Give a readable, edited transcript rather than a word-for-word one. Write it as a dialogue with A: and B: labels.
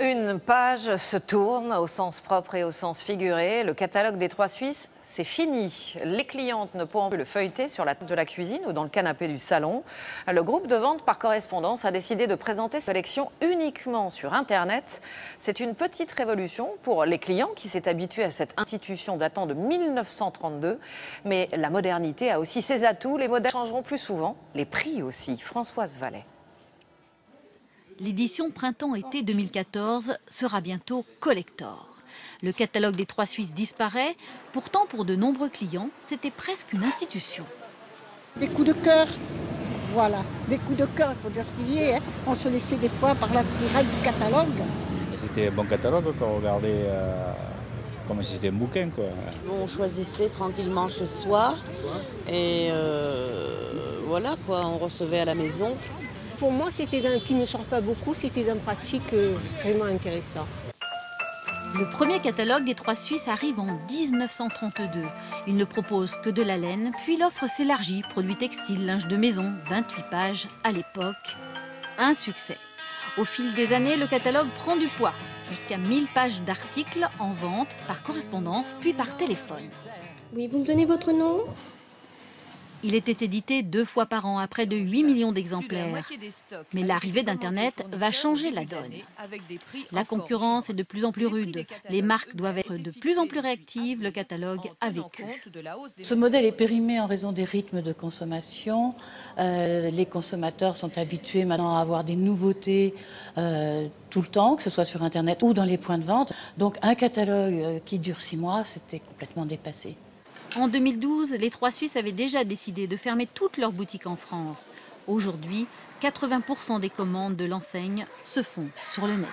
A: Une page se tourne au sens propre et au sens figuré. Le catalogue des Trois Suisses, c'est fini. Les clientes ne pourront plus le feuilleter sur la table de la cuisine ou dans le canapé du salon. Le groupe de vente par correspondance a décidé de présenter sa collection uniquement sur Internet. C'est une petite révolution pour les clients qui s'est habitué à cette institution datant de 1932. Mais la modernité a aussi ses atouts. Les modèles changeront plus souvent, les prix aussi. Françoise Vallet.
B: L'édition Printemps-été 2014 sera bientôt collector. Le catalogue des Trois Suisses disparaît. Pourtant, pour de nombreux clients, c'était presque une institution.
C: Des coups de cœur, voilà, des coups de cœur, il faut dire ce qu'il y est. Hein. On se laissait des fois par la spirale du catalogue.
D: C'était un bon catalogue qu'on regardait comme si c'était un bouquin, quoi.
E: On choisissait tranquillement chez soi et voilà quoi, on recevait à la maison.
C: Pour moi, c'était qui ne sort pas beaucoup, c'était d'un pratique vraiment intéressant.
B: Le premier catalogue des Trois Suisses arrive en 1932. Il ne propose que de la laine, puis l'offre s'élargit, produits textiles, linge de maison, 28 pages à l'époque. Un succès. Au fil des années, le catalogue prend du poids, jusqu'à 1000 pages d'articles en vente, par correspondance, puis par téléphone.
F: Oui, vous me donnez votre nom ?
B: Il était édité 2 fois par an à près de 8 millions d'exemplaires. Mais l'arrivée d'Internet va changer la donne. La concurrence est de plus en plus rude. Les marques doivent être de plus en plus réactives, le catalogue a vécu.
G: Ce modèle est périmé en raison des rythmes de consommation. Les consommateurs sont habitués maintenant à avoir des nouveautés tout le temps, que ce soit sur Internet ou dans les points de vente. Donc un catalogue qui dure 6 mois, c'était complètement dépassé.
B: En 2012, les Trois Suisses avaient déjà décidé de fermer toutes leurs boutiques en France. Aujourd'hui, 80% des commandes de l'enseigne se font sur le net.